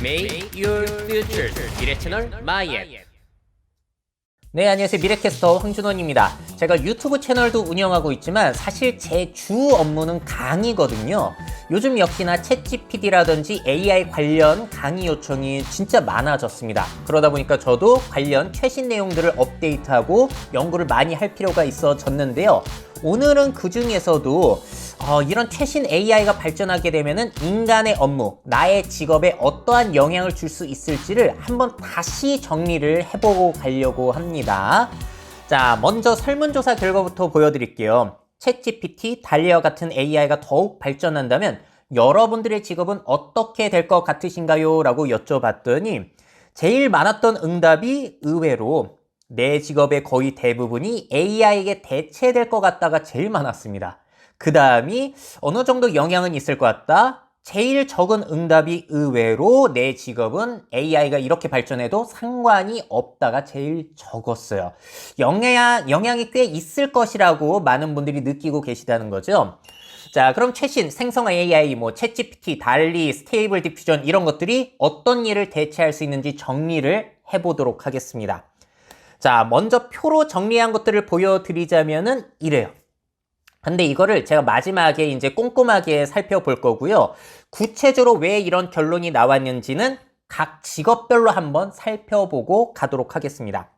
Make your future 미래 채널 마이앤. 네, 안녕하세요. 미래캐스터 황준원입니다. 제가 유튜브 채널도 운영하고 있지만 사실 제 주 업무는 강의거든요. 요즘 역시나 챗GPT라든지 AI 관련 강의 요청이 진짜 많아졌습니다. 그러다 보니까 저도 관련 최신 내용들을 업데이트하고 연구를 많이 할 필요가 있어졌는데요. 오늘은 그 중에서도 이런 최신 AI가 발전하게 되면은 인간의 업무, 나의 직업에 어떠한 영향을 줄 수 있을지를 한번 다시 정리를 해보고 가려고 합니다. 자, 먼저 설문조사 결과부터 보여드릴게요. 챗GPT, 달리와 같은 AI가 더욱 발전한다면 여러분들의 직업은 어떻게 될 것 같으신가요? 라고 여쭤봤더니 제일 많았던 응답이 의외로 내 직업의 거의 대부분이 AI에게 대체될 것 같다가 제일 많았습니다. 그 다음이 어느 정도 영향은 있을 것 같다. 제일 적은 응답이 의외로 내 직업은 AI가 이렇게 발전해도 상관이 없다가 제일 적었어요. 영향이 꽤 있을 것이라고 많은 분들이 느끼고 계시다는 거죠. 자, 그럼 최신 생성 AI, 챗GPT, 달리, 스테이블 디퓨전 이런 것들이 어떤 일을 대체할 수 있는지 정리를 해보도록 하겠습니다. 자, 먼저 표로 정리한 것들을 보여드리자면은 이래요. 근데 이거를 제가 마지막에 이제 꼼꼼하게 살펴볼 거고요. 구체적으로 왜 이런 결론이 나왔는지는 각 직업별로 한번 살펴보고 가도록 하겠습니다.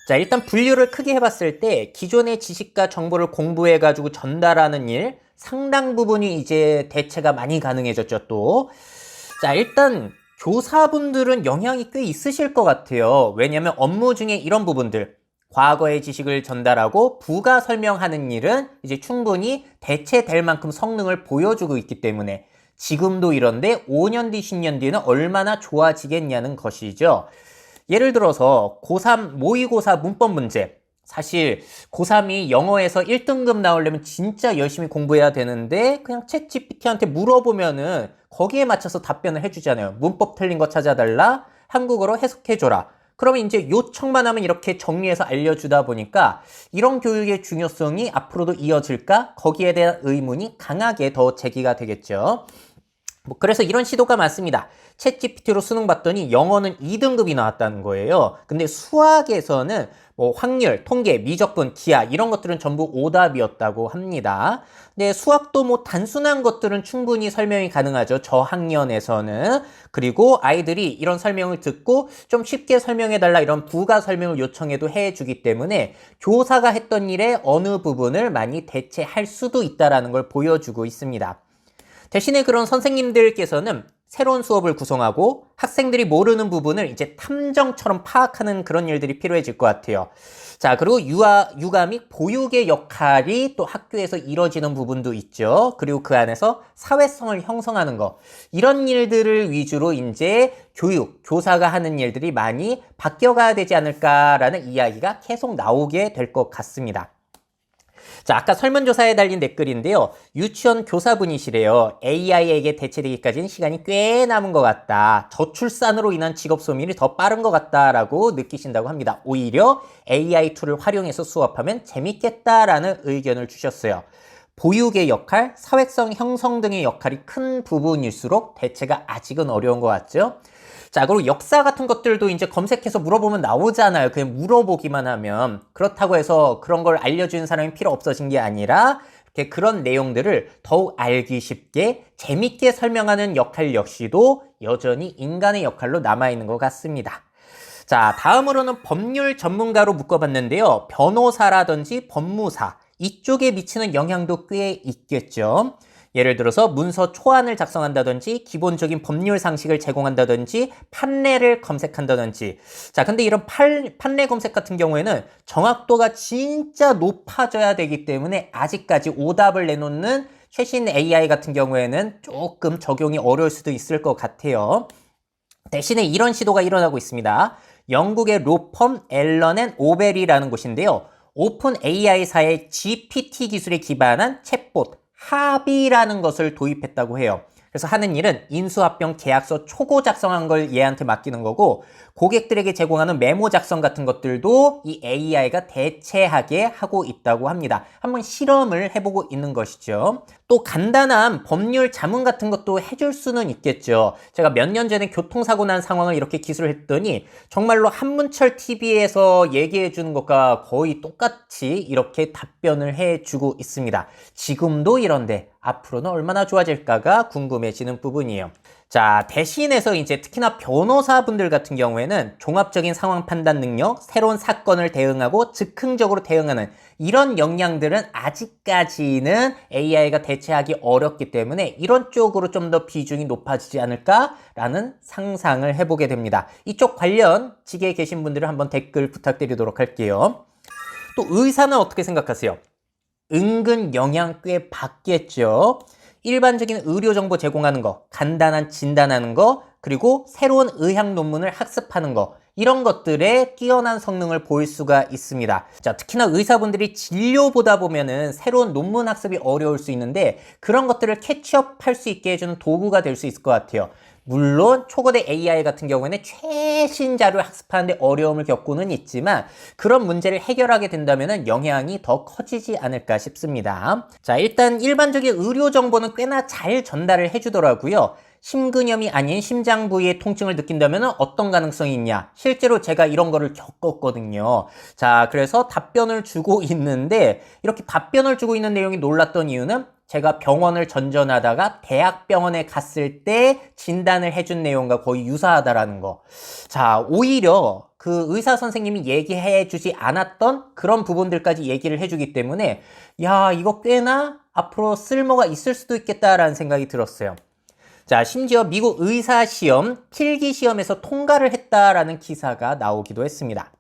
자, 일단 분류를 크게 해봤을 때 기존의 지식과 정보를 공부해가지고 전달하는 일 상당 부분이 이제 대체가 많이 가능해졌죠, 또. 자, 일단 교사분들은 영향이 꽤 있으실 것 같아요. 왜냐면 업무 중에 이런 부분들, 과거의 지식을 전달하고 부가 설명하는 일은 이제 충분히 대체될 만큼 성능을 보여주고 있기 때문에 지금도 이런데 5년 뒤, 10년 뒤는 얼마나 좋아지겠냐는 것이죠. 예를 들어서 고3 모의고사 문법 문제. 사실 고3이 영어에서 1등급 나오려면 진짜 열심히 공부해야 되는데 그냥 챗GPT한테 물어보면은 거기에 맞춰서 답변을 해주잖아요. 문법 틀린 거 찾아달라, 한국어로 해석해줘라. 그러면 이제 요청만 하면 이렇게 정리해서 알려주다 보니까 이런 교육의 중요성이 앞으로도 이어질까? 거기에 대한 의문이 강하게 더 제기가 되겠죠. 그래서 이런 시도가 많습니다. 챗GPT로 수능 봤더니 영어는 2등급이 나왔다는 거예요. 근데 수학에서는 확률, 통계, 미적분, 기하 이런 것들은 전부 오답이었다고 합니다. 근데 수학도 단순한 것들은 충분히 설명이 가능하죠. 저학년에서는. 그리고 아이들이 이런 설명을 듣고 좀 쉽게 설명해달라 이런 부가 설명을 요청해도 해주기 때문에 교사가 했던 일의 어느 부분을 많이 대체할 수도 있다는 걸 보여주고 있습니다. 대신에 그런 선생님들께서는 새로운 수업을 구성하고 학생들이 모르는 부분을 이제 탐정처럼 파악하는 그런 일들이 필요해질 것 같아요. 자, 그리고 육아 및 보육의 역할이 또 학교에서 이뤄지는 부분도 있죠. 그리고 그 안에서 사회성을 형성하는 거. 이런 일들을 위주로 이제 교사가 하는 일들이 많이 바뀌어가야 되지 않을까라는 이야기가 계속 나오게 될 것 같습니다. 자, 아까 설문조사에 달린 댓글인데요. 유치원 교사분이시래요. AI에게 대체되기까지는 시간이 꽤 남은 것 같다. 저출산으로 인한 직업 소멸이 더 빠른 것 같다라고 느끼신다고 합니다. 오히려 AI 툴을 활용해서 수업하면 재밌겠다라는 의견을 주셨어요. 보육의 역할, 사회성 형성 등의 역할이 큰 부분일수록 대체가 아직은 어려운 것 같죠? 자, 그리고 역사 같은 것들도 이제 검색해서 물어보면 나오잖아요. 그냥 물어보기만 하면. 그렇다고 해서 그런 걸 알려주는 사람이 필요 없어진 게 아니라 이렇게 그런 내용들을 더욱 알기 쉽게 재밌게 설명하는 역할 역시도 여전히 인간의 역할로 남아있는 것 같습니다. 자, 다음으로는 법률 전문가로 묶어봤는데요. 변호사라든지 법무사 이쪽에 미치는 영향도 꽤 있겠죠. 예를 들어서 문서 초안을 작성한다든지 기본적인 법률 상식을 제공한다든지 판례를 검색한다든지. 자, 근데 이런 판례 검색 같은 경우에는 정확도가 진짜 높아져야 되기 때문에 아직까지 오답을 내놓는 최신 AI 같은 경우에는 조금 적용이 어려울 수도 있을 것 같아요. 대신에 이런 시도가 일어나고 있습니다. 영국의 로펌 앨런 앤 오벨이라는 곳인데요. 오픈 AI사의 GPT 기술에 기반한 챗봇 하비라는 것을 도입했다고 해요. 그래서 하는 일은 인수합병 계약서 초고 작성한 걸 얘한테 맡기는 거고, 고객들에게 제공하는 메모 작성 같은 것들도 이 AI가 대체하게 하고 있다고 합니다. 한번 실험을 해보고 있는 것이죠. 또 간단한 법률 자문 같은 것도 해줄 수는 있겠죠. 제가 몇 년 전에 교통사고 난 상황을 이렇게 기술을 했더니 정말로 한문철 TV에서 얘기해 주는 것과 거의 똑같이 이렇게 답변을 해주고 있습니다. 지금도 이런데 앞으로는 얼마나 좋아질까가 궁금해지는 부분이에요. 자, 대신해서 이제 특히나 변호사분들 같은 경우에는 종합적인 상황 판단 능력, 새로운 사건을 대응하고 즉흥적으로 대응하는 이런 역량들은 아직까지는 AI가 대체하기 어렵기 때문에 이런 쪽으로 좀 더 비중이 높아지지 않을까라는 상상을 해보게 됩니다. 이쪽 관련 직에 계신 분들은 한번 댓글 부탁드리도록 할게요. 또 의사는 어떻게 생각하세요? 은근 영향 꽤 받겠죠. 일반적인 의료 정보 제공하는 거, 간단한 진단하는 거, 그리고 새로운 의학 논문을 학습하는 거, 이런 것들에 뛰어난 성능을 보일 수가 있습니다. 자, 특히나 의사분들이 진료 보다 보면은 새로운 논문 학습이 어려울 수 있는데 그런 것들을 캐치업할 수 있게 해주는 도구가 될 수 있을 것 같아요. 물론 초거대 AI 같은 경우에는 최신 자료를 학습하는데 어려움을 겪고는 있지만 그런 문제를 해결하게 된다면 영향이 더 커지지 않을까 싶습니다. 자, 일단 일반적인 의료 정보는 꽤나 잘 전달을 해주더라고요. 심근염이 아닌 심장 부위의 통증을 느낀다면 어떤 가능성이 있냐? 실제로 제가 이런 거를 겪었거든요. 자, 그래서 답변을 주고 있는데 이렇게 답변을 주고 있는 내용이 놀랐던 이유는 제가 병원을 전전하다가 대학병원에 갔을 때 진단을 해준 내용과 거의 유사하다라는 거. 자, 오히려 그 의사 선생님이 얘기해 주지 않았던 그런 부분들까지 얘기를 해주기 때문에 야, 이거 꽤나 앞으로 쓸모가 있을 수도 있겠다라는 생각이 들었어요. 자, 심지어 미국 의사시험 필기시험에서 통과를 했다라는 기사가 나오기도 했습니다.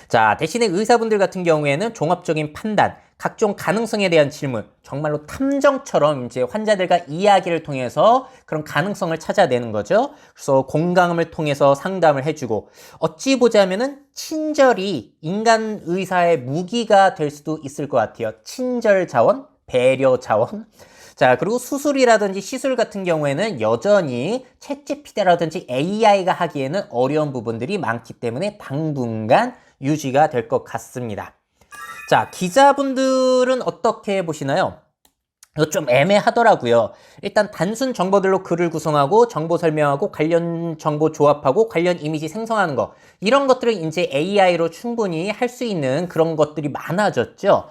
자, 대신에 의사분들 같은 경우에는 종합적인 판단, 각종 가능성에 대한 질문, 정말로 탐정처럼 이제 환자들과 이야기를 통해서 그런 가능성을 찾아내는 거죠. 그래서 공감을 통해서 상담을 해주고, 어찌 보자면은 친절이 인간 의사의 무기가 될 수도 있을 것 같아요. 친절 자원, 배려 자원. 자, 그리고 수술이라든지 시술 같은 경우에는 여전히 챗GPT라든지 AI가 하기에는 어려운 부분들이 많기 때문에 당분간 유지가 될 것 같습니다. 자, 기자분들은 어떻게 보시나요? 이거 좀 애매하더라고요. 일단 단순 정보들로 글을 구성하고 정보 설명하고 관련 정보 조합하고 관련 이미지 생성하는 거, 이런 것들을 이제 AI로 충분히 할 수 있는 그런 것들이 많아졌죠.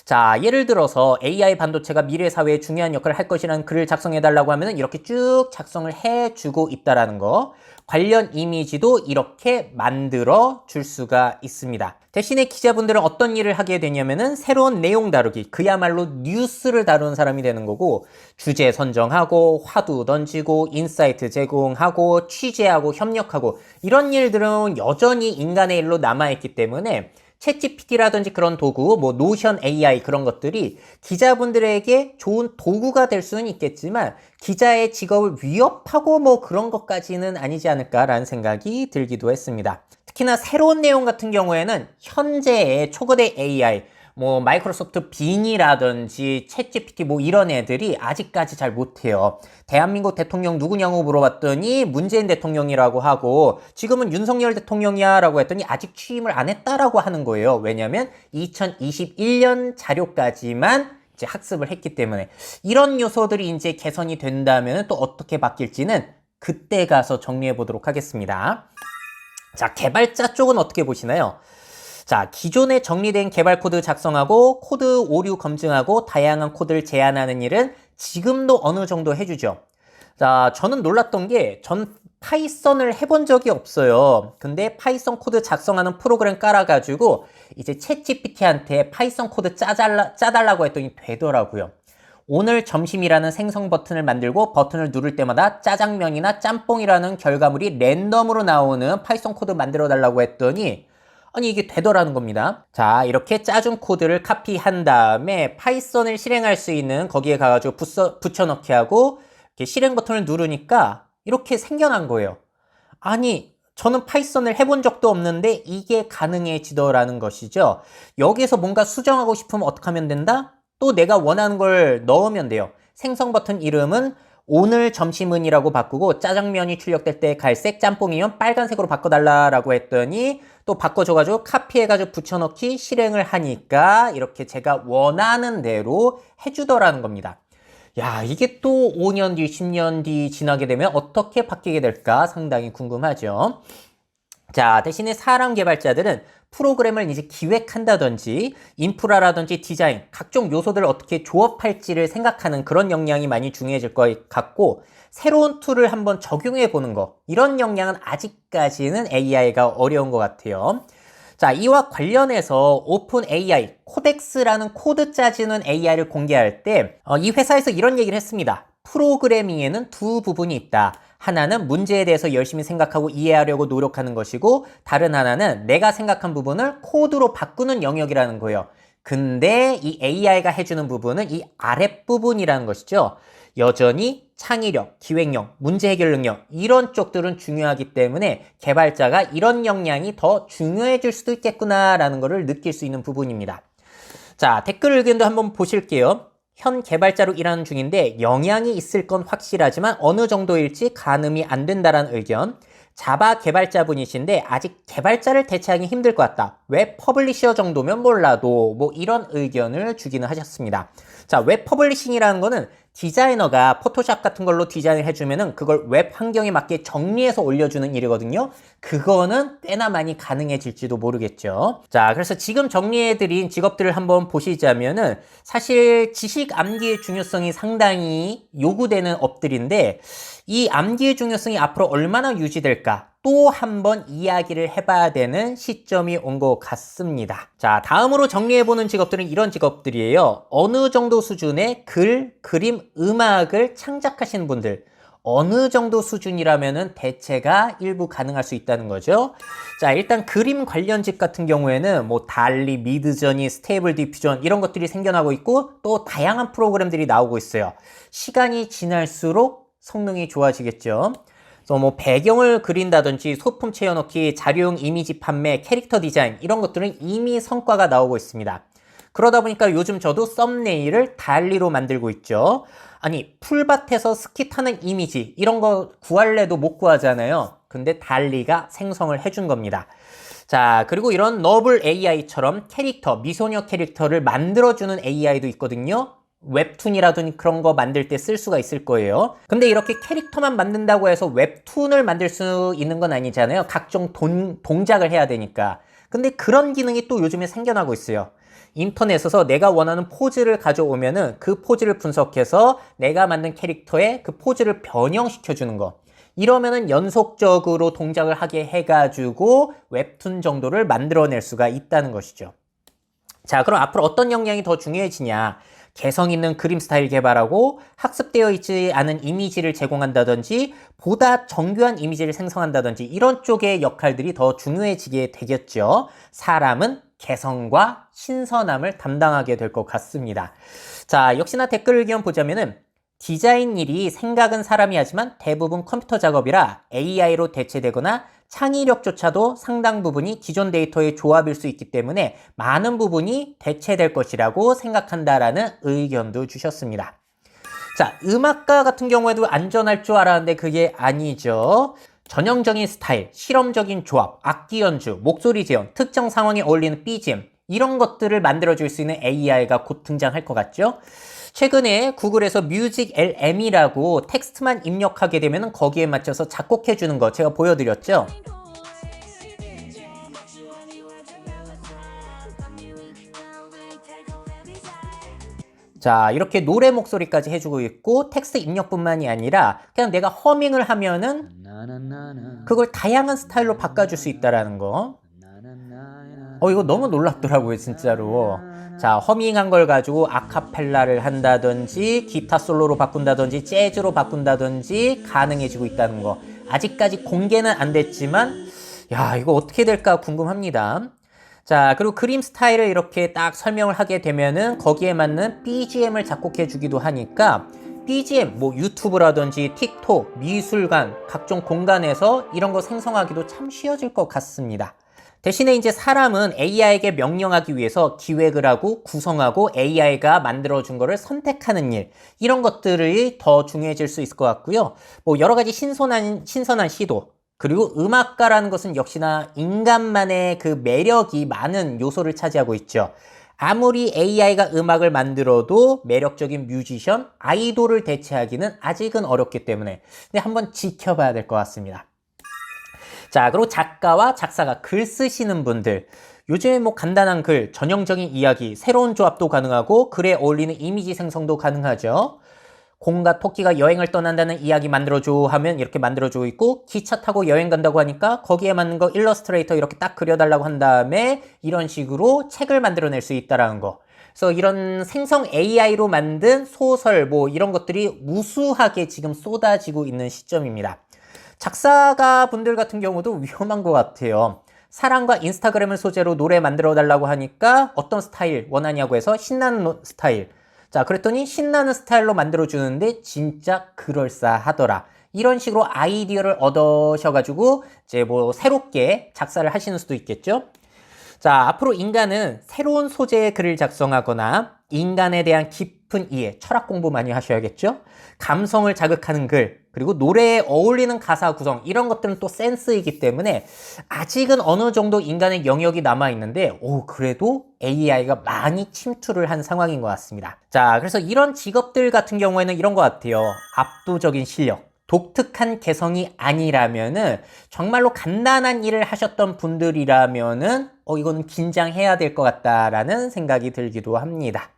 자, 예를 들어서 AI 반도체가 미래 사회에 중요한 역할을 할 것이라는 글을 작성해달라고 하면 이렇게 쭉 작성을 해주고 있다라는 거. 관련 이미지도 이렇게 만들어 줄 수가 있습니다. 대신에 기자분들은 어떤 일을 하게 되냐면은 새로운 내용 다루기, 그야말로 뉴스를 다루는 사람이 되는 거고, 주제 선정하고 화두 던지고 인사이트 제공하고 취재하고 협력하고, 이런 일들은 여전히 인간의 일로 남아있기 때문에 챗GPT라든지 그런 도구, 뭐 노션 AI 그런 것들이 기자분들에게 좋은 도구가 될 수는 있겠지만 기자의 직업을 위협하고 뭐 그런 것까지는 아니지 않을까라는 생각이 들기도 했습니다. 특히나 새로운 내용 같은 경우에는 현재의 초거대 AI, 뭐 마이크로소프트 빙이라든지 챗GPT 뭐 이런 애들이 아직까지 잘 못해요. 대한민국 대통령 누구냐고 물어봤더니 문재인 대통령이라고 하고 지금은 윤석열 대통령이야 라고 했더니 아직 취임을 안 했다라고 하는 거예요. 왜냐면 2021년 자료까지만 이제 학습을 했기 때문에. 이런 요소들이 이제 개선이 된다면 또 어떻게 바뀔지는 그때 가서 정리해 보도록 하겠습니다. 자, 개발자 쪽은 어떻게 보시나요? 자, 기존에 정리된 개발 코드 작성하고 코드 오류 검증하고 다양한 코드를 제안하는 일은 지금도 어느 정도 해주죠. 자, 저는 놀랐던 게 전 파이썬을 해본 적이 없어요. 근데 파이썬 코드 작성하는 프로그램 깔아가지고 이제 챗GPT한테 파이썬 코드 짜달라고 했더니 되더라고요. 오늘 점심이라는 생성 버튼을 만들고 버튼을 누를 때마다 짜장면이나 짬뽕이라는 결과물이 랜덤으로 나오는 파이썬 코드 만들어 달라고 했더니 아니 이게 되더라는 겁니다. 자, 이렇게 짜준 코드를 카피한 다음에 파이썬을 실행할 수 있는 거기에 가가지고 붙여넣기 하고 이렇게 실행 버튼을 누르니까 이렇게 생겨난 거예요. 아니 저는 파이썬을 해본 적도 없는데 이게 가능해지더라는 것이죠. 여기에서 뭔가 수정하고 싶으면 어떻게 하면 된다? 또 내가 원하는 걸 넣으면 돼요. 생성 버튼 이름은 오늘 점심은이라고 바꾸고 짜장면이 출력될 때 갈색, 짬뽕이면 빨간색으로 바꿔달라고 했더니 또 바꿔줘가지고 카피해가지고 붙여넣기 실행을 하니까 이렇게 제가 원하는 대로 해주더라는 겁니다. 야, 이게 또 5년 뒤, 10년 뒤 지나게 되면 어떻게 바뀌게 될까 상당히 궁금하죠. 자, 대신에 사람 개발자들은 프로그램을 이제 기획한다든지 인프라라든지 디자인, 각종 요소들을 어떻게 조합할지를 생각하는 그런 역량이 많이 중요해질 것 같고, 새로운 툴을 한번 적용해 보는 거, 이런 역량은 아직까지는 AI가 어려운 것 같아요. 자, 이와 관련해서 오픈 AI, 코덱스라는 코드 짜주는 AI를 공개할 때 이 회사에서 이런 얘기를 했습니다. 프로그래밍에는 두 부분이 있다. 하나는 문제에 대해서 열심히 생각하고 이해하려고 노력하는 것이고, 다른 하나는 내가 생각한 부분을 코드로 바꾸는 영역이라는 거예요. 근데 이 AI가 해주는 부분은 이 아랫부분이라는 것이죠. 여전히 창의력, 기획력, 문제 해결 능력 이런 쪽들은 중요하기 때문에 개발자가 이런 역량이 더 중요해질 수도 있겠구나라는 것을 느낄 수 있는 부분입니다. 자, 댓글 의견도 한번 보실게요. 현 개발자로 일하는 중인데 영향이 있을 건 확실하지만 어느 정도일지 가늠이 안 된다라는 의견. 자바 개발자분이신데 아직 개발자를 대체하기 힘들 것 같다. 웹 퍼블리셔 정도면 몰라도 뭐 이런 의견을 주기는 하셨습니다. 자, 웹 퍼블리싱이라는 거는 디자이너가 포토샵 같은 걸로 디자인을 해주면은 그걸 웹 환경에 맞게 정리해서 올려주는 일이거든요. 그거는 꽤나 많이 가능해질지도 모르겠죠. 자, 그래서 지금 정리해드린 직업들을 한번 보시자면은 사실 지식 암기의 중요성이 상당히 요구되는 업들인데 이 암기의 중요성이 앞으로 얼마나 유지될까? 또 한 번 이야기를 해봐야 되는 시점이 온 것 같습니다. 자, 다음으로 정리해보는 직업들은 이런 직업들이에요. 어느 정도 수준의 글, 그림, 음악을 창작하시는 분들. 어느 정도 수준이라면은 대체가 일부 가능할 수 있다는 거죠. 자, 일단 그림 관련직 같은 경우에는 뭐 달리, 미드저니, 스테이블 디퓨전 이런 것들이 생겨나고 있고 또 다양한 프로그램들이 나오고 있어요. 시간이 지날수록 성능이 좋아지겠죠. 뭐 배경을 그린다든지 소품 채워넣기, 자료용 이미지 판매, 캐릭터 디자인 이런 것들은 이미 성과가 나오고 있습니다. 그러다 보니까 요즘 저도 썸네일을 달리로 만들고 있죠. 아니, 풀밭에서 스키 타는 이미지 이런 거 구할래도 못 구하잖아요. 근데 달리가 생성을 해준 겁니다. 자, 그리고 이런 너블 AI처럼 캐릭터, 미소녀 캐릭터를 만들어주는 AI도 있거든요. 웹툰이라든지 그런 거 만들 때 쓸 수가 있을 거예요. 근데 이렇게 캐릭터만 만든다고 해서 웹툰을 만들 수 있는 건 아니잖아요. 각종 동작을 해야 되니까. 근데 그런 기능이 또 요즘에 생겨나고 있어요. 인터넷에서 내가 원하는 포즈를 가져오면은 그 포즈를 분석해서 내가 만든 캐릭터의 그 포즈를 변형시켜 주는 거. 이러면은 연속적으로 동작을 하게 해가지고 웹툰 정도를 만들어낼 수가 있다는 것이죠. 자, 그럼 앞으로 어떤 역량이 더 중요해지냐? 개성 있는 그림 스타일 개발하고 학습되어 있지 않은 이미지를 제공한다든지 보다 정교한 이미지를 생성한다든지 이런 쪽의 역할들이 더 중요해지게 되겠죠. 사람은 개성과 신선함을 담당하게 될 것 같습니다. 자, 역시나 댓글 의견 보자면은 디자인 일이 생각은 사람이 하지만 대부분 컴퓨터 작업이라 AI로 대체되거나 창의력조차도 상당 부분이 기존 데이터의 조합일 수 있기 때문에 많은 부분이 대체될 것이라고 생각한다라는 의견도 주셨습니다. 자, 음악가 같은 경우에도 안전할 줄 알았는데 그게 아니죠. 전형적인 스타일, 실험적인 조합, 악기 연주, 목소리 재현, 특정 상황에 어울리는 BGM 이런 것들을 만들어줄 수 있는 AI가 곧 등장할 것 같죠? 최근에 구글에서 뮤직 LM이라고 텍스트만 입력하게 되면 거기에 맞춰서 작곡해주는 거 제가 보여드렸죠? 자, 이렇게 노래 목소리까지 해주고 있고 텍스트 입력뿐만이 아니라 그냥 내가 허밍을 하면은 그걸 다양한 스타일로 바꿔줄 수 있다라는 거. 이거 너무 놀랍더라고요, 진짜로. 자, 허밍한 걸 가지고 아카펠라를 한다든지 기타 솔로로 바꾼다든지 재즈로 바꾼다든지 가능해지고 있다는 거. 아직까지 공개는 안 됐지만 야, 이거 어떻게 될까 궁금합니다. 자, 그리고 그림 스타일을 이렇게 딱 설명을 하게 되면은 거기에 맞는 BGM을 작곡해 주기도 하니까 BGM, 뭐 유튜브라든지 틱톡, 미술관, 각종 공간에서 이런 거 생성하기도 참 쉬워질 것 같습니다. 대신에 이제 사람은 AI에게 명령하기 위해서 기획을 하고 구성하고 AI가 만들어준 거를 선택하는 일, 이런 것들이 더 중요해질 수 있을 것 같고요. 뭐 여러 가지 신선한 시도, 그리고 음악가라는 것은 역시나 인간만의 그 매력이 많은 요소를 차지하고 있죠. 아무리 AI가 음악을 만들어도 매력적인 뮤지션, 아이돌을 대체하기는 아직은 어렵기 때문에 근데 한번 지켜봐야 될 것 같습니다. 자, 그리고 작가와 작사가 글 쓰시는 분들, 요즘에 뭐 간단한 글, 전형적인 이야기, 새로운 조합도 가능하고 글에 어울리는 이미지 생성도 가능하죠. 곰과 토끼가 여행을 떠난다는 이야기 만들어줘 하면 이렇게 만들어주고 있고, 기차 타고 여행 간다고 하니까 거기에 맞는 거 일러스트레이터 이렇게 딱 그려달라고 한 다음에 이런 식으로 책을 만들어낼 수 있다라는 거. 그래서 이런 생성 AI로 만든 소설 뭐 이런 것들이 무수하게 지금 쏟아지고 있는 시점입니다. 작사가 분들 같은 경우도 위험한 것 같아요. 사랑과 인스타그램을 소재로 노래 만들어 달라고 하니까 어떤 스타일 원하냐고 해서 신나는 스타일. 자, 그랬더니 신나는 스타일로 만들어주는데 진짜 그럴싸하더라. 이런 식으로 아이디어를 얻으셔가지고 이제 뭐 새롭게 작사를 하시는 수도 있겠죠. 자, 앞으로 인간은 새로운 소재의 글을 작성하거나 인간에 대한 깊은 이해, 철학 공부 많이 하셔야겠죠? 감성을 자극하는 글, 그리고 노래에 어울리는 가사 구성, 이런 것들은 또 센스이기 때문에 아직은 어느 정도 인간의 영역이 남아있는데, 그래도 AI가 많이 침투를 한 상황인 것 같습니다. 자, 그래서 이런 직업들 같은 경우에는 이런 것 같아요. 압도적인 실력. 독특한 개성이 아니라면은 정말로 간단한 일을 하셨던 분들이라면은 이거는 긴장해야 될 것 같다라는 생각이 들기도 합니다.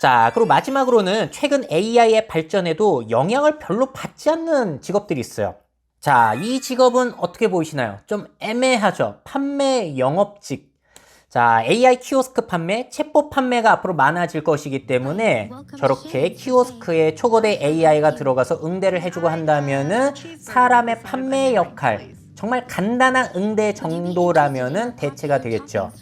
자, 그리고 마지막으로는 최근 AI의 발전에도 영향을 별로 받지 않는 직업들이 있어요. 자, 이 직업은 어떻게 보이시나요? 좀 애매하죠? 판매 영업직. 자, AI 키오스크 판매, 챗봇 판매가 앞으로 많아질 것이기 때문에 저렇게 키오스크에 초거대 AI가 들어가서 응대를 해주고 한다면은 사람의 판매 역할, 정말 간단한 응대 정도라면은 대체가 되겠죠.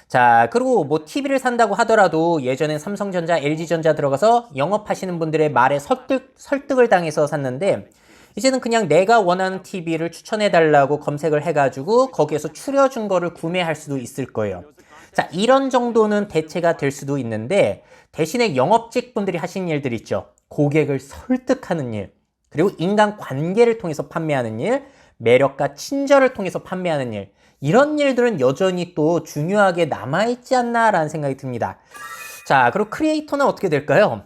자, 그리고 뭐 TV를 산다고 하더라도 예전엔 삼성전자, LG전자 들어가서 영업하시는 분들의 말에 설득을 당해서 샀는데 이제는 그냥 내가 원하는 TV를 추천해달라고 검색을 해가지고 거기에서 추려준 거를 구매할 수도 있을 거예요. 자, 이런 정도는 대체가 될 수도 있는데 대신에 영업직 분들이 하신 일들 있죠. 고객을 설득하는 일, 그리고 인간 관계를 통해서 판매하는 일, 매력과 친절을 통해서 판매하는 일, 이런 일들은 여전히 또 중요하게 남아있지 않나라는 생각이 듭니다. 자, 그리고 크리에이터는 어떻게 될까요?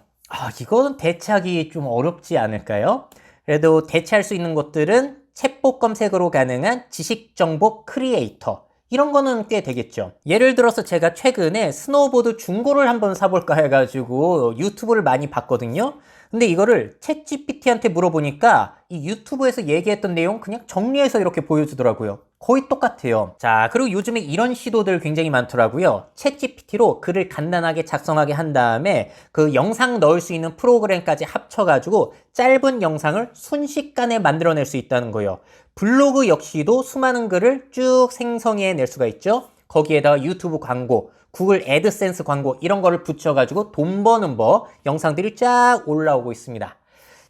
이거는 대체하기 좀 어렵지 않을까요? 그래도 대체할 수 있는 것들은 챗봇 검색으로 가능한 지식정보 크리에이터, 이런 거는 꽤 되겠죠. 예를 들어서 제가 최근에 스노우보드 중고를 한번 사볼까 해가지고 유튜브를 많이 봤거든요. 근데 이거를 챗GPT한테 물어보니까 이 유튜브에서 얘기했던 내용 그냥 정리해서 이렇게 보여주더라고요. 거의 똑같아요. 자, 그리고 요즘에 이런 시도들 굉장히 많더라고요. 챗GPT로 글을 간단하게 작성하게 한 다음에 그 영상 넣을 수 있는 프로그램까지 합쳐가지고 짧은 영상을 순식간에 만들어낼 수 있다는 거예요. 블로그 역시도 수많은 글을 쭉 생성해낼 수가 있죠. 거기에다가 유튜브 광고, 구글 애드센스 광고 이런 거를 붙여가지고 돈 버는 법 영상들이 쫙 올라오고 있습니다.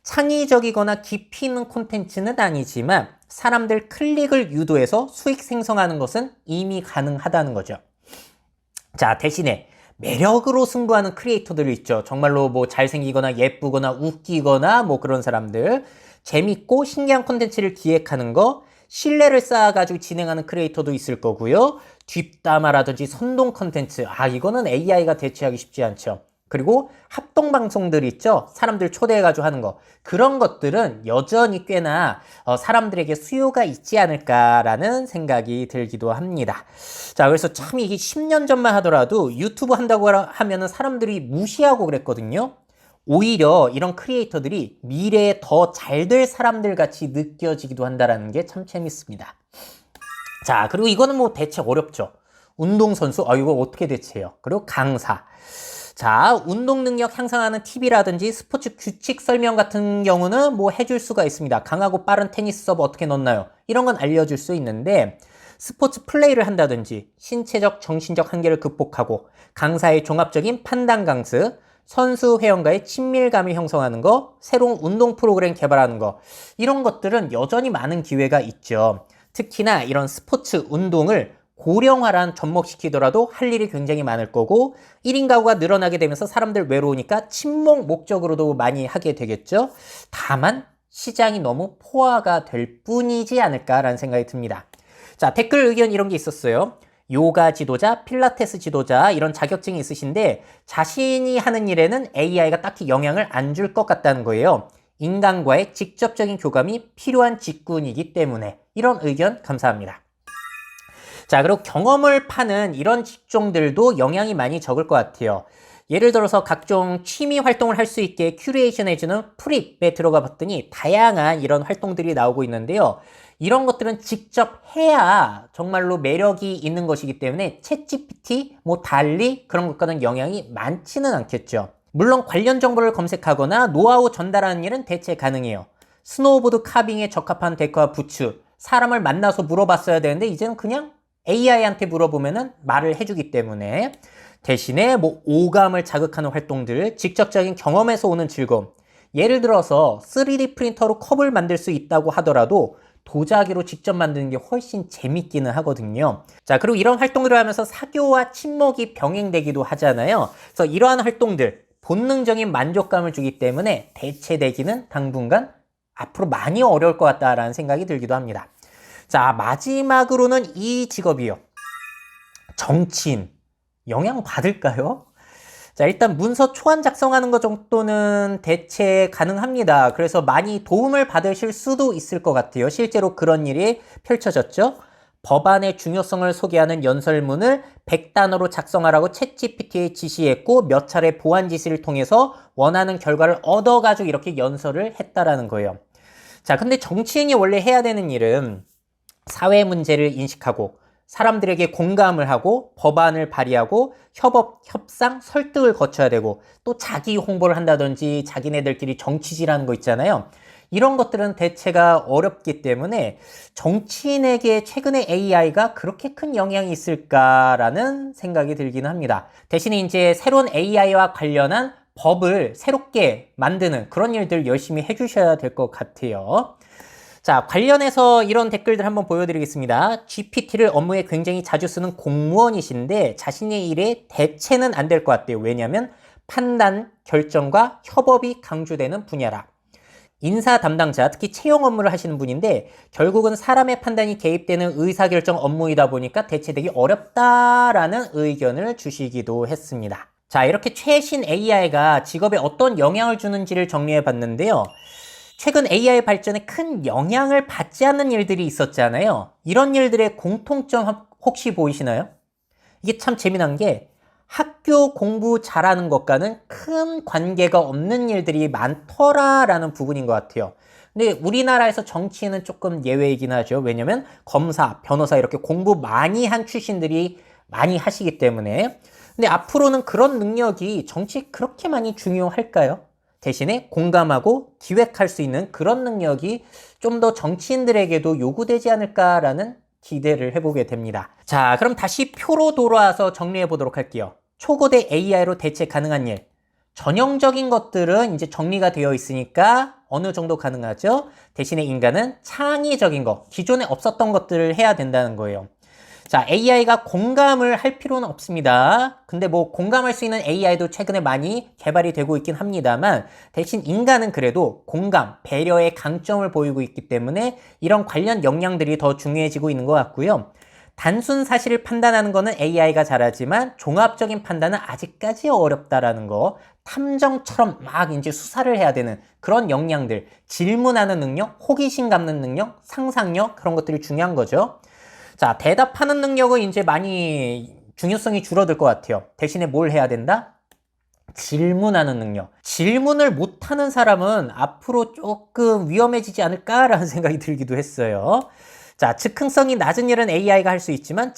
창의적이거나 깊이 있는 콘텐츠는 아니지만 사람들 클릭을 유도해서 수익 생성하는 것은 이미 가능하다는 거죠. 자, 대신에 매력으로 승부하는 크리에이터들이 있죠. 정말로 뭐 잘생기거나 예쁘거나 웃기거나 뭐 그런 사람들, 재밌고 신기한 콘텐츠를 기획하는 거, 신뢰를 쌓아가지고 진행하는 크리에이터도 있을 거고요. 뒷담화라든지 선동 콘텐츠, 이거는 AI가 대체하기 쉽지 않죠. 그리고 합동방송들 있죠. 사람들 초대해가지고 하는 거. 그런 것들은 여전히 꽤나 사람들에게 수요가 있지 않을까라는 생각이 들기도 합니다. 자, 그래서 참 이게 10년 전만 하더라도 유튜브 한다고 하면은 사람들이 무시하고 그랬거든요. 오히려 이런 크리에이터들이 미래에 더 잘 될 사람들 같이 느껴지기도 한다는 게 참 재밌습니다. 자, 그리고 이거는 뭐 대체 어렵죠. 운동선수, 이거 어떻게 대체해요? 그리고 강사. 자, 운동 능력 향상하는 팁이라든지 스포츠 규칙 설명 같은 경우는 뭐 해줄 수가 있습니다. 강하고 빠른 테니스 서브 어떻게 넣나요? 이런 건 알려줄 수 있는데 스포츠 플레이를 한다든지 신체적, 정신적 한계를 극복하고 강사의 종합적인 판단 강습, 선수 회원과의 친밀감을 형성하는 거, 새로운 운동 프로그램 개발하는 거, 이런 것들은 여전히 많은 기회가 있죠. 특히나 이런 스포츠 운동을 고령화란 접목시키더라도 할 일이 굉장히 많을 거고 1인 가구가 늘어나게 되면서 사람들 외로우니까 친목 목적으로도 많이 하게 되겠죠. 다만 시장이 너무 포화가 될 뿐이지 않을까라는 생각이 듭니다. 자, 댓글 의견 이런 게 있었어요. 요가 지도자, 필라테스 지도자 이런 자격증이 있으신데 자신이 하는 일에는 AI가 딱히 영향을 안 줄 것 같다는 거예요. 인간과의 직접적인 교감이 필요한 직군이기 때문에. 이런 의견 감사합니다. 자, 그리고 경험을 파는 이런 직종들도 영향이 많이 적을 것 같아요. 예를 들어서 각종 취미 활동을 할 수 있게 큐레이션 해주는 프립에 들어가 봤더니 다양한 이런 활동들이 나오고 있는데요. 이런 것들은 직접 해야 정말로 매력이 있는 것이기 때문에 챗GPT, 달리 그런 것과는 영향이 많지는 않겠죠. 물론 관련 정보를 검색하거나 노하우 전달하는 일은 대체 가능해요. 스노우보드 카빙에 적합한 데크와 부츠, 사람을 만나서 물어봤어야 되는데 이제는 그냥 AI한테 물어보면은 말을 해주기 때문에 대신에 오감을 자극하는 활동들, 직접적인 경험에서 오는 즐거움. 예를 들어서 3D 프린터로 컵을 만들 수 있다고 하더라도 도자기로 직접 만드는 게 훨씬 재밌기는 하거든요. 자, 그리고 이런 활동들을 하면서 사교와 친목이 병행되기도 하잖아요. 그래서 이러한 활동들, 본능적인 만족감을 주기 때문에 대체되기는 당분간 앞으로 많이 어려울 것 같다라는 생각이 들기도 합니다. 자, 마지막으로는 이 직업이요. 정치인. 영향 받을까요? 자, 일단 문서 초안 작성하는 것 정도는 대체 가능합니다. 그래서 많이 도움을 받으실 수도 있을 것 같아요. 실제로 그런 일이 펼쳐졌죠. 법안의 중요성을 소개하는 연설문을 100단어로 작성하라고 챗GPT에 지시했고 몇 차례 보완 지시를 통해서 원하는 결과를 얻어가지고 이렇게 연설을 했다라는 거예요. 자, 근데 정치인이 원래 해야 되는 일은 사회 문제를 인식하고 사람들에게 공감을 하고 법안을 발의하고 협업, 협상, 설득을 거쳐야 되고 또 자기 홍보를 한다든지 자기네들끼리 정치질하는 거 있잖아요. 이런 것들은 대체가 어렵기 때문에 정치인에게 최근에 AI가 그렇게 큰 영향이 있을까라는 생각이 들기는 합니다. 대신에 이제 새로운 AI와 관련한 법을 새롭게 만드는 그런 일들 열심히 해주셔야 될 것 같아요. 자, 관련해서 이런 댓글들 한번 보여드리겠습니다. GPT를 업무에 굉장히 자주 쓰는 공무원이신데 자신의 일에 대체는 안 될 것 같대요. 왜냐하면 판단, 결정과 협업이 강조되는 분야라. 인사 담당자, 특히 채용 업무를 하시는 분인데 결국은 사람의 판단이 개입되는 의사결정 업무이다 보니까 대체되기 어렵다라는 의견을 주시기도 했습니다. 자, 이렇게 최신 AI가 직업에 어떤 영향을 주는지를 정리해 봤는데요. 최근 AI 발전에 큰 영향을 받지 않는 일들이 있었잖아요. 이런 일들의 공통점 혹시 보이시나요? 이게 참 재미난 게 학교 공부 잘하는 것과는 큰 관계가 없는 일들이 많더라라는 부분인 것 같아요. 근데 우리나라에서 정치인은 조금 예외이긴 하죠. 왜냐면 검사, 변호사 이렇게 공부 많이 한 출신들이 많이 하시기 때문에. 근데 앞으로는 그런 능력이 정치에 그렇게 많이 중요할까요? 대신에 공감하고 기획할 수 있는 그런 능력이 좀 더 정치인들에게도 요구되지 않을까라는 기대를 해보게 됩니다. 자, 그럼 다시 표로 돌아와서 정리해 보도록 할게요. 초고대 AI로 대체 가능한 일. 전형적인 것들은 이제 정리가 되어 있으니까 어느 정도 가능하죠. 대신에 인간은 창의적인 거, 기존에 없었던 것들을 해야 된다는 거예요. 자, AI가 공감을 할 필요는 없습니다. 근데 공감할 수 있는 AI도 최근에 많이 개발이 되고 있긴 합니다만 대신 인간은 그래도 공감, 배려의 강점을 보이고 있기 때문에 이런 관련 역량들이 더 중요해지고 있는 것 같고요. 단순 사실을 판단하는 거는 AI가 잘하지만 종합적인 판단은 아직까지 어렵다라는 거. 탐정처럼 막 이제 수사를 해야 되는 그런 역량들, 질문하는 능력, 호기심 갖는 능력, 상상력 그런 것들이 중요한 거죠. 자, 대답하는 능력은 이제 많이 중요성이 줄어들 것 같아요. 대신에 뭘 해야 된다? 질문하는 능력. 질문을 못하는 사람은 앞으로 조금 위험해지지 않을까라는 생각이 들기도 했어요. 자, 즉흥성이 낮은 일은 AI가 할 수 있지만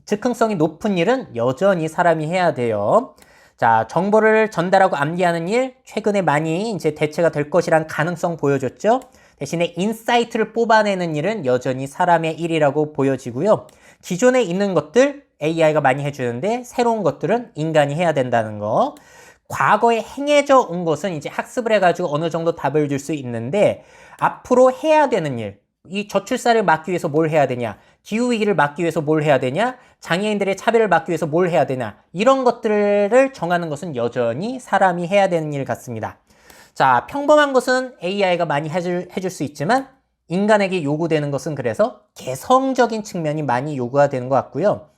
즉흥성이 높은 일은 여전히 사람이 해야 돼요. 자, 정보를 전달하고 암기하는 일 최근에 많이 이제 대체가 될 것이란 가능성 보여줬죠. 대신에 인사이트를 뽑아내는 일은 여전히 사람의 일이라고 보여지고요. 기존에 있는 것들 AI가 많이 해주는데 새로운 것들은 인간이 해야 된다는 거. 과거에 행해져 온 것은 이제 학습을 해가지고 어느 정도 답을 줄 수 있는데 앞으로 해야 되는 일, 이 저출산을 막기 위해서 뭘 해야 되냐? 기후위기를 막기 위해서 뭘 해야 되냐? 장애인들의 차별을 막기 위해서 뭘 해야 되냐? 이런 것들을 정하는 것은 여전히 사람이 해야 되는 일 같습니다. 자, 평범한 것은 AI가 많이 해줄 수 있지만 인간에게 요구되는 것은 그래서 개성적인 측면이 많이 요구가 되는 것 같고요.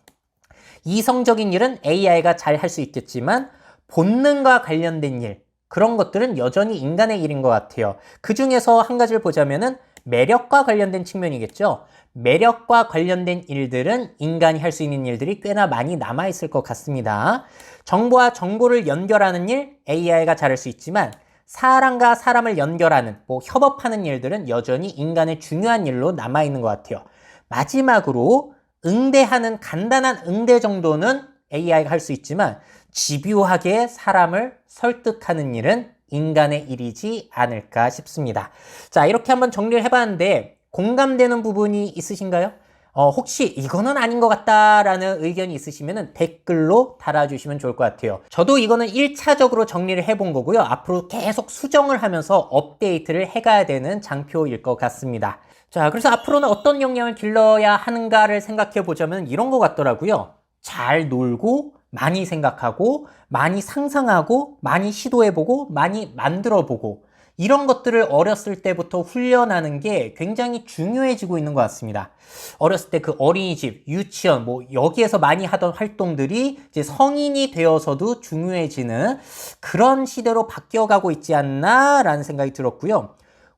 이성적인 일은 AI가 잘 할 수 있겠지만 본능과 관련된 일, 그런 것들은 여전히 인간의 일인 것 같아요. 그 중에서 한 가지를 보자면은 매력과 관련된 측면이겠죠. 매력과 관련된 일들은 인간이 할 수 있는 일들이 꽤나 많이 남아있을 것 같습니다. 정보와 정보를 연결하는 일, AI가 잘할 수 있지만 사람과 사람을 연결하는, 협업하는 일들은 여전히 인간의 중요한 일로 남아있는 것 같아요. 마지막으로 응대하는 간단한 응대 정도는 AI가 할 수 있지만 집요하게 사람을 설득하는 일은 인간의 일이지 않을까 싶습니다. 자, 이렇게 한번 정리를 해봤는데 공감되는 부분이 있으신가요? 혹시 이거는 아닌 것 같다라는 의견이 있으시면 댓글로 달아주시면 좋을 것 같아요. 저도 이거는 1차적으로 정리를 해본 거고요. 앞으로 계속 수정을 하면서 업데이트를 해가야 되는 장표일 것 같습니다. 자, 그래서 앞으로는 어떤 역량을 길러야 하는가를 생각해 보자면 이런 것 같더라고요. 잘 놀고 많이 생각하고 많이 상상하고 많이 시도해보고 많이 만들어보고 이런 것들을 어렸을 때부터 훈련하는 게 굉장히 중요해지고 있는 것 같습니다. 어렸을 때 그 어린이집, 유치원 여기에서 많이 하던 활동들이 이제 성인이 되어서도 중요해지는 그런 시대로 바뀌어가고 있지 않나라는 생각이 들었고요.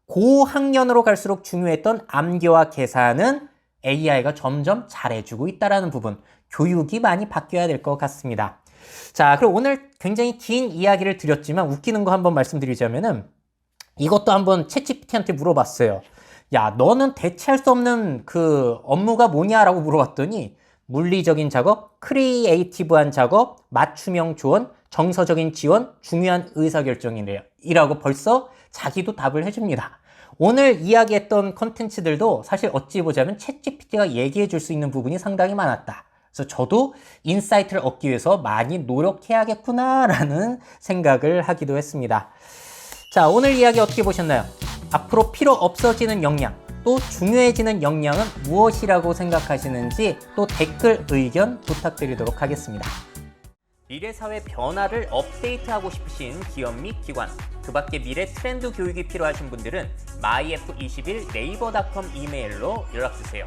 고학년으로 갈수록 중요했던 암기와 계산은 AI가 점점 잘해주고 있다는 부분, 교육이 많이 바뀌어야 될 것 같습니다. 자, 그럼 오늘 굉장히 긴 이야기를 드렸지만 웃기는 거 한번 말씀드리자면은 이것도 한번 챗GPT한테 물어봤어요. 야, 너는 대체할 수 없는 그 업무가 뭐냐라고 물어봤더니 물리적인 작업, 크리에이티브한 작업, 맞춤형 조언, 정서적인 지원, 중요한 의사결정이래요. 이라고 벌써 자기도 답을 해줍니다. 오늘 이야기했던 컨텐츠들도 사실 어찌 보자면 챗GPT가 얘기해 줄 수 있는 부분이 상당히 많았다. 그래서 저도 인사이트를 얻기 위해서 많이 노력해야겠구나라는 생각을 하기도 했습니다. 자, 오늘 이야기 어떻게 보셨나요? 앞으로 필요 없어지는 역량, 또 중요해지는 역량은 무엇이라고 생각하시는지 또 댓글 의견 부탁드리도록 하겠습니다. 미래사회 변화를 업데이트하고 싶으신 기업 및 기관, 그 밖에 미래 트렌드 교육이 필요하신 분들은 myf21naver.com 이메일로 연락주세요.